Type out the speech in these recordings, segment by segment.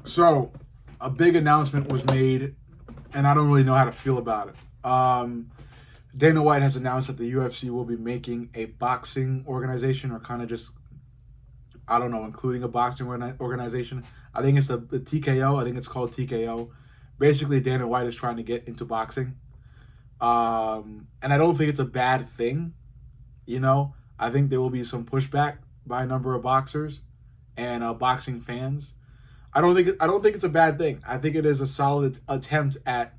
So, a big announcement was made, and I don't really know how to feel about it. Dana White has announced that the UFC will be making a boxing organization, or kind of just, I don't know, including a boxing organization. I think it's the TKO. I think it's called TKO. Basically, Dana White is trying to get into boxing. And I don't think it's a bad thing. I think there will be some pushback by a number of boxers and boxing fans. I don't think it's a bad thing. I think it is a solid attempt at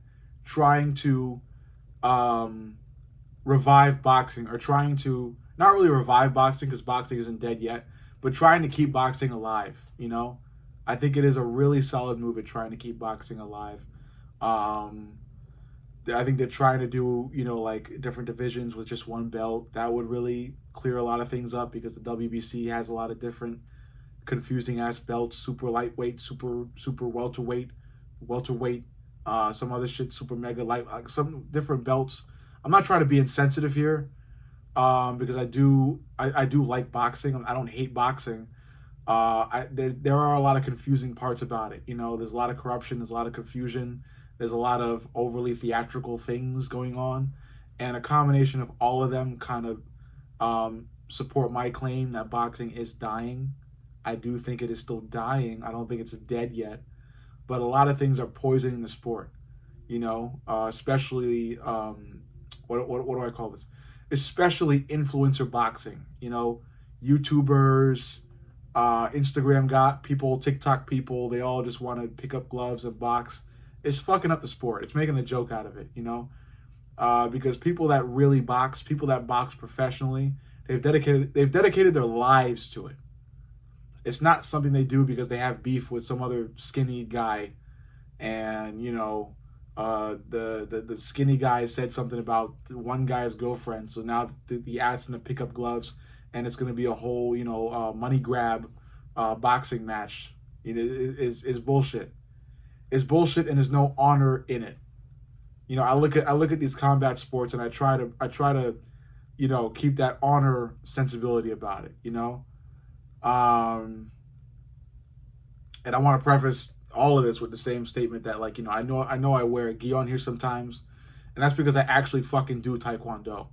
trying to um, revive boxing, or trying to not really revive boxing because boxing isn't dead yet, but trying to keep boxing alive. I think it is a really solid move at trying to keep boxing alive. Um, I think they're trying to do, like different divisions with just one belt. That would really clear a lot of things up because the WBC has a lot of different confusing ass belts: super lightweight, super welterweight, some other shit, super mega light, some different belts. I'm not trying to be insensitive here, because I do like boxing. I don't hate boxing. There are a lot of confusing parts about it. There's a lot of corruption. There's a lot of confusion. There's a lot of overly theatrical things going on, and a combination of all of them kind of support my claim that boxing is dying. I do think it is still dying. I don't think it's dead yet, but a lot of things are poisoning the sport. Especially what do I call this? Especially influencer boxing. YouTubers, Instagram got people, TikTok people. They all just want to pick up gloves and box. It's fucking up the sport. It's making a joke out of it. Because people that really box, people that box professionally, they've dedicated their lives to it. It's not something they do because they have beef with some other skinny guy, and the skinny guy said something about one guy's girlfriend, so now he asked him to pick up gloves, and it's going to be a whole money grab boxing match. Is bullshit. It's bullshit, and there's no honor in it. I look at these combat sports, and I try to keep that honor sensibility about it. Um, and I want to preface all of this with the same statement that, like, I know I wear a gi on here sometimes, and that's because I actually fucking do taekwondo.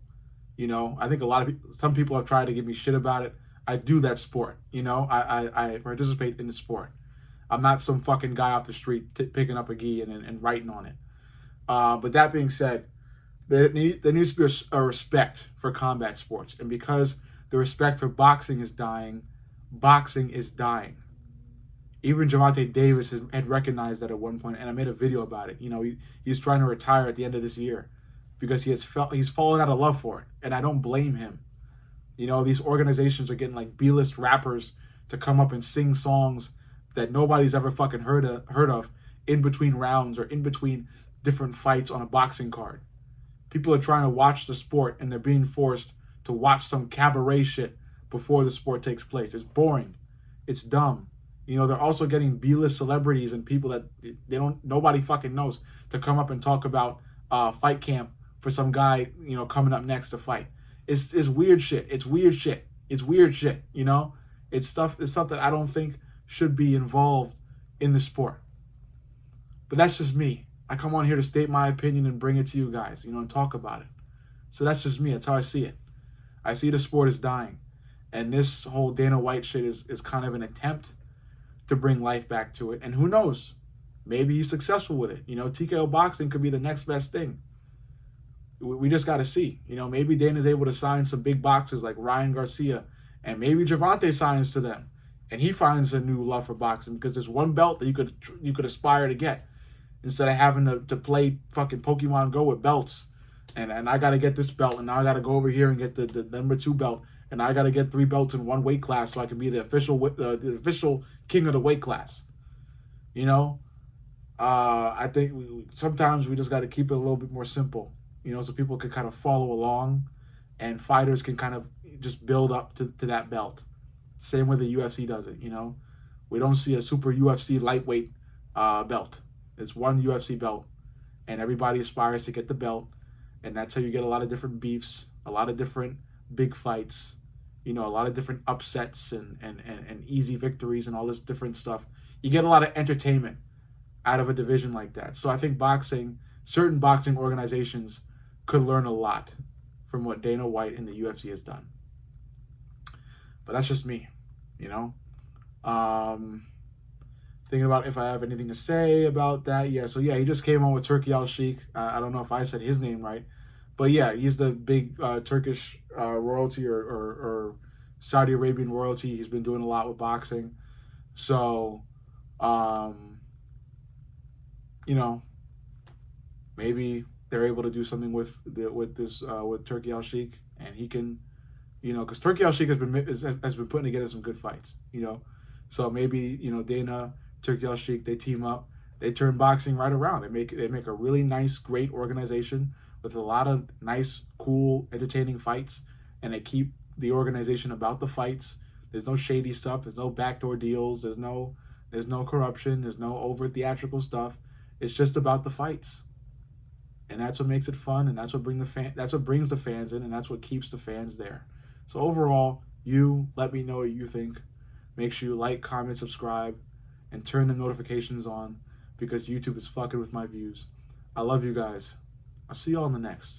I think some people have tried to give me shit about it. I do that sport. I participate in the sport. I'm not some fucking guy off the street picking up a gi and writing on it. But that being said, there needs to be a respect for combat sports, and because the respect for boxing is dying, boxing is dying. Even Gervonta Davis had recognized that at one point, and I made a video about it. He's trying to retire at the end of this year because he's fallen out of love for it, and I don't blame him. These organizations are getting like B-list rappers to come up and sing songs that nobody's ever fucking heard of in between rounds or in between different fights on a boxing card. People are trying to watch the sport, and they're being forced to watch some cabaret shit before the sport takes place. It's boring. It's dumb. They're also getting B-list celebrities and people that nobody fucking knows to come up and talk about fight camp for some guy, coming up next to fight. It's weird shit. It's weird shit. It's weird shit. It's stuff that I don't think should be involved in the sport. But that's just me. I come on here to state my opinion and bring it to you guys, and talk about it. So that's just me. That's how I see it. I see the sport is dying. And this whole Dana White shit is kind of an attempt to bring life back to it. And who knows? Maybe he's successful with it. TKO boxing could be the next best thing. We just got to see. Maybe Dana's able to sign some big boxers like Ryan Garcia, and maybe Gervonta signs to them, and he finds a new love for boxing because there's one belt that you could aspire to get instead of having to play fucking Pokemon Go with belts. And I got to get this belt, and now I got to go over here and get the number 2 belt, and I got to get 3 belts in one weight class so I can be the official king of the weight class. I think sometimes we just got to keep it a little bit more simple, so people can kind of follow along, and fighters can kind of just build up to that belt. Same way the UFC does it. We don't see a super UFC lightweight belt. It's one UFC belt, and everybody aspires to get the belt, and that's how you get a lot of different beefs, a lot of different big fights, a lot of different upsets and easy victories and all this different stuff. you get a lot of entertainment out of a division like that. So I think certain boxing organizations could learn a lot from what Dana White and the UFC has done. But that's just me, you know. Thinking about if I have anything to say about that. Yeah, so yeah, he just came on with Turki Al-Sheikh. I don't know if I said his name right, but yeah, he's the big Turkish royalty or Saudi Arabian royalty. He's been doing a lot with boxing. So, you know, maybe they're able to do something with Turki Al-Sheikh, and he can, you know, because Turki Al-Sheikh has been putting together some good fights, you know. So maybe, you know, Dana, Turki Al-Sheikh, they team up, they turn boxing right around. They make a really nice, great organization with a lot of nice, cool, entertaining fights, and they keep the organization about the fights. There's no shady stuff. There's no backdoor deals. There's no corruption. There's no over theatrical stuff. It's just about the fights, and that's what makes it fun, and that's what brings the fans in, and that's what keeps the fans there. So overall, let me know what you think. Make sure you like, comment, subscribe, and turn the notifications on, because YouTube is fucking with my views. I love you guys. I'll see you all in the next.